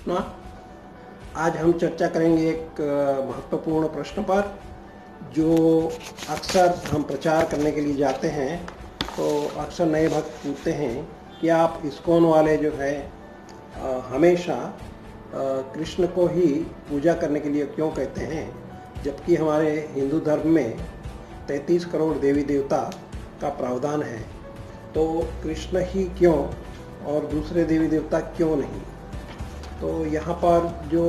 कृष्णा। आज हम चर्चा करेंगे एक महत्वपूर्ण प्रश्न पर, जो अक्सर हम प्रचार करने के लिए जाते हैं तो अक्सर नए भक्त पूछते हैं कि आप इस्कॉन वाले जो है हमेशा कृष्ण को ही पूजा करने के लिए क्यों कहते हैं, जबकि हमारे हिंदू धर्म में 33 करोड़ देवी देवता का प्रावधान है। तो कृष्ण ही क्यों और दूसरे देवी देवता क्यों नहीं? तो यहाँ पर जो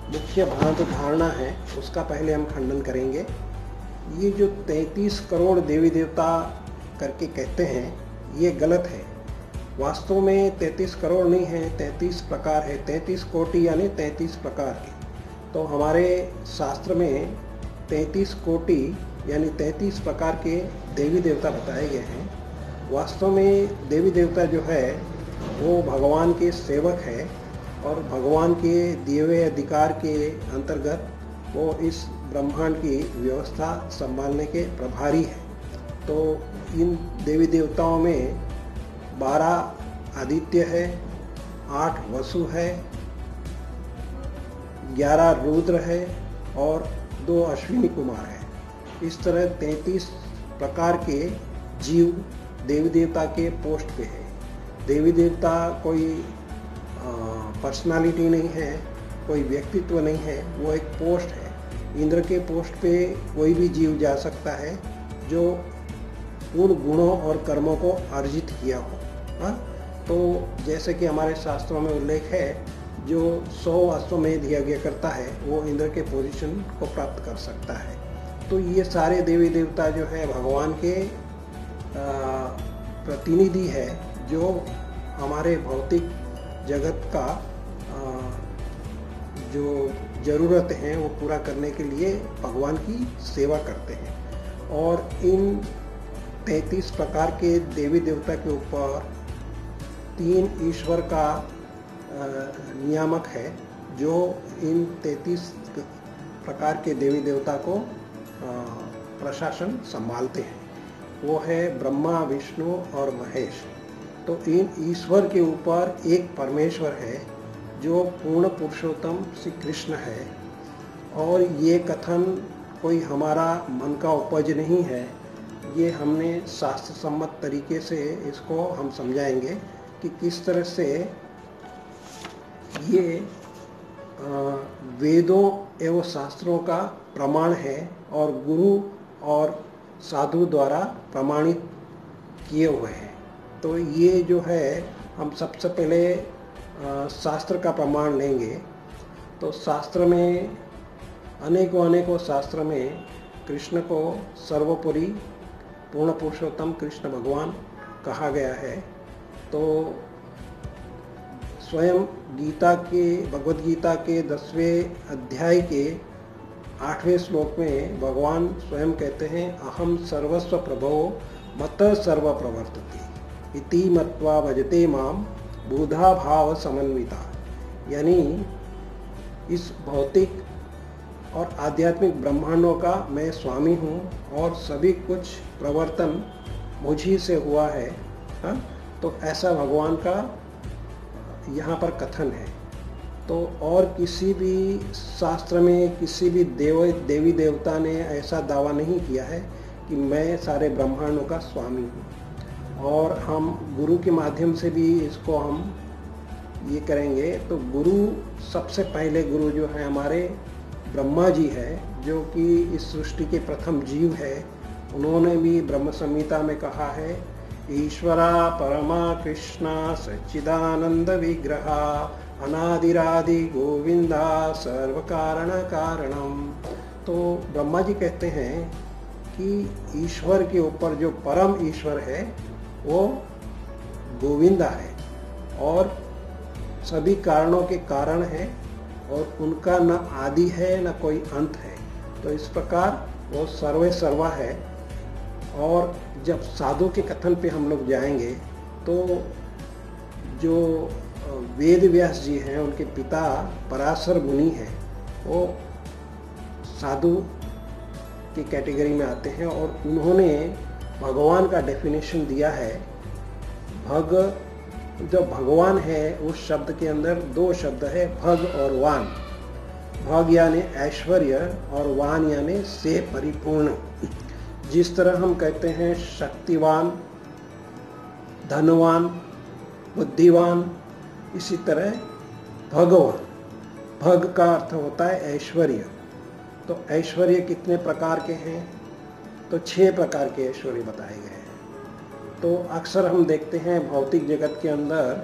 मुख्य भ्रांत धारणा है उसका पहले हम खंडन करेंगे। ये जो 33 करोड़ देवी देवता करके कहते हैं ये गलत है। वास्तव में 33 करोड़ नहीं है, 33 प्रकार है। 33 कोटि यानी 33 प्रकार के। तो हमारे शास्त्र में 33 कोटि यानी 33 प्रकार के देवी देवता बताए गए हैं। वास्तव में देवी देवता जो है वो भगवान के सेवक है और भगवान के दिए हुए अधिकार के अंतर्गत वो इस ब्रह्मांड की व्यवस्था संभालने के प्रभारी है। तो इन देवी देवताओं में 12 आदित्य है, 8 वसु है, 11 रुद्र है और 2 अश्विनी कुमार है। इस तरह 33 प्रकार के जीव देवी देवता के पोस्ट पे है। देवी देवता कोई पर्सनालिटी नहीं है, कोई व्यक्तित्व नहीं है, वो एक पोस्ट है। इंद्र के पोस्ट पे कोई भी जीव जा सकता है जो उन गुणों और कर्मों को अर्जित किया हो। तो जैसे कि हमारे शास्त्रों में उल्लेख है, जो 100 अश्वमेध यज्ञ करता है वो इंद्र के पोजीशन को प्राप्त कर सकता है। तो ये सारे देवी देवता जो है भगवान के प्रतिनिधि है, जो हमारे भौतिक जगत का जो ज़रूरत है वो पूरा करने के लिए भगवान की सेवा करते हैं। और इन 33 प्रकार के देवी देवता के ऊपर 3 ईश्वर का नियामक है, जो इन 33 प्रकार के देवी देवता को प्रशासन संभालते हैं। वो है ब्रह्मा, विष्णु और महेश। तो इन ईश्वर के ऊपर एक परमेश्वर है जो पूर्ण पुरुषोत्तम श्री कृष्ण है। और ये कथन कोई हमारा मन का उपज नहीं है, ये हमने शास्त्र सम्मत तरीके से इसको हम समझाएंगे कि किस तरह से ये वेदों एवं शास्त्रों का प्रमाण है और गुरु और साधु द्वारा प्रमाणित किए हुए हैं। तो ये जो है हम सबसे पहले शास्त्र का प्रमाण लेंगे। तो शास्त्र में अनेकों शास्त्र में कृष्ण को सर्वोपरि पूर्ण पुरुषोत्तम कृष्ण भगवान कहा गया है। तो स्वयं भगवद गीता के 10वें अध्याय के 8वें श्लोक में भगवान स्वयं कहते हैं, अहम सर्वस्व प्रभो मत सर्व प्रवर्तते इति मत्वा भजते माम बुधा भाव समन्विता। यानी इस भौतिक और आध्यात्मिक ब्रह्मांडों का मैं स्वामी हूँ और सभी कुछ प्रवर्तन मुझी से हुआ है। तो ऐसा भगवान का यहाँ पर कथन है। तो और किसी भी शास्त्र में किसी भी देवी देवता ने ऐसा दावा नहीं किया है कि मैं सारे ब्रह्मांडों का स्वामी हूँ। और हम गुरु के माध्यम से भी इसको हम ये करेंगे। तो गुरु, सबसे पहले गुरु जो है हमारे ब्रह्मा जी है, जो कि इस सृष्टि के प्रथम जीव है। उन्होंने भी ब्रह्म संहिता में कहा है, ईश्वरा परमा कृष्णा सच्चिदानंद विग्रहा अनादिरादि गोविंदा सर्व कारण कारणम। तो ब्रह्मा जी कहते हैं कि ईश्वर के ऊपर जो परम ईश्वर है वो गोविंदा है और सभी कारणों के कारण है और उनका न आदि है न कोई अंत है। तो इस प्रकार वो सर्वे सर्वा है। और जब साधु के कथन पे हम लोग जाएंगे तो जो वेद व्यास जी हैं, उनके पिता पराशर मुनि हैं, वो साधु की कैटेगरी में आते हैं और उन्होंने भगवान का डेफिनेशन दिया है। भग जो भगवान है उस शब्द के अंदर दो शब्द है, भग और वान। भग यानी ऐश्वर्य और वान यानी से परिपूर्ण। जिस तरह हम कहते हैं शक्तिवान, धनवान, बुद्धिवान, इसी तरह भगवान, भग का अर्थ होता है ऐश्वर्य। तो ऐश्वर्य कितने प्रकार के हैं? तो 6 प्रकार के ऐश्वर्य बताए गए हैं। तो अक्सर हम देखते हैं भौतिक जगत के अंदर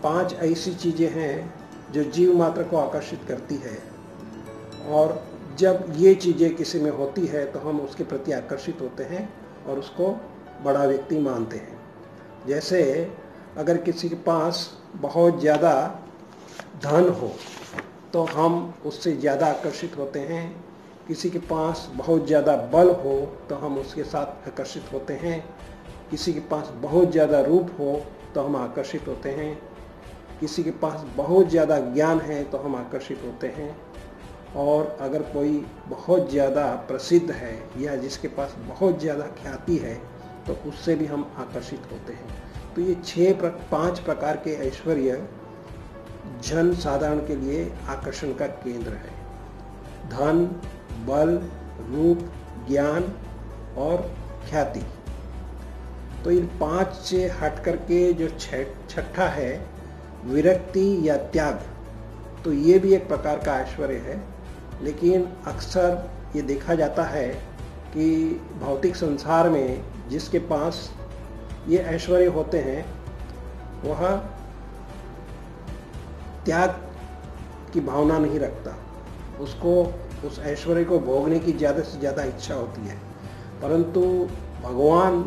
5 ऐसी चीज़ें हैं जो जीव मात्र को आकर्षित करती है, और जब ये चीज़ें किसी में होती है तो हम उसके प्रति आकर्षित होते हैं और उसको बड़ा व्यक्ति मानते हैं। जैसे अगर किसी के पास बहुत ज़्यादा धन हो तो हम उससे ज़्यादा आकर्षित होते हैं। किसी के पास बहुत ज़्यादा बल हो तो हम उसके साथ आकर्षित होते हैं। किसी के पास बहुत ज़्यादा रूप हो तो हम आकर्षित होते हैं। किसी के पास बहुत ज़्यादा ज्ञान है तो हम आकर्षित होते हैं। और अगर कोई बहुत ज़्यादा प्रसिद्ध है या जिसके पास बहुत ज़्यादा ख्याति है तो उससे भी हम आकर्षित होते हैं। तो ये 5 प्रकार के ऐश्वर्य जन साधारण के लिए आकर्षण का केंद्र है। धन, बल, रूप, ज्ञान और ख्याति। तो इन 5 से हट करके जो छठा है विरक्ति या त्याग, तो ये भी एक प्रकार का ऐश्वर्य है। लेकिन अक्सर ये देखा जाता है कि भौतिक संसार में जिसके पास ये ऐश्वर्य होते हैं वह त्याग की भावना नहीं रखता। उसको उस ऐश्वर्य को भोगने की ज़्यादा से ज़्यादा इच्छा होती है। परंतु भगवान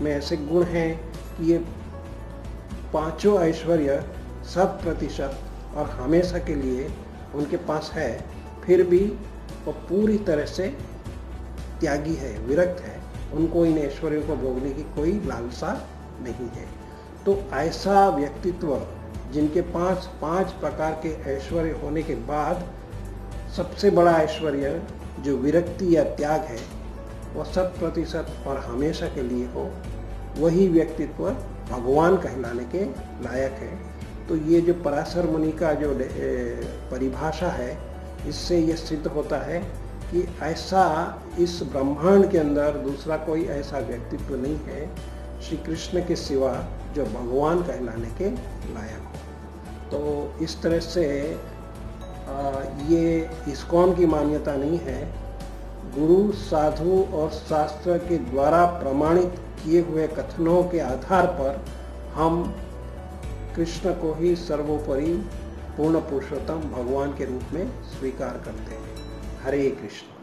में ऐसे गुण हैं कि ये 5 ऐश्वर्य 100% और हमेशा के लिए उनके पास है, फिर भी वो पूरी तरह से त्यागी है, विरक्त है। उनको इन ऐश्वर्यों को भोगने की कोई लालसा नहीं है। तो ऐसा व्यक्तित्व जिनके पास 5 प्रकार के ऐश्वर्य होने के बाद सबसे बड़ा ऐश्वर्य जो विरक्ति या त्याग है वह 100% और हमेशा के लिए हो, वही व्यक्तित्व भगवान कहलाने के लायक है। तो ये जो पराशर मुनि का जो परिभाषा है, इससे ये सिद्ध होता है कि ऐसा इस ब्रह्मांड के अंदर दूसरा कोई ऐसा व्यक्तित्व नहीं है श्री कृष्ण के सिवा जो भगवान कहलाने के लायक हो। तो इस तरह से ये इस्कॉन की मान्यता नहीं है। गुरु, साधु और शास्त्र के द्वारा प्रमाणित किए हुए कथनों के आधार पर हम कृष्ण को ही सर्वोपरि पूर्ण पुरुषोत्तम भगवान के रूप में स्वीकार करते हैं। हरे कृष्ण।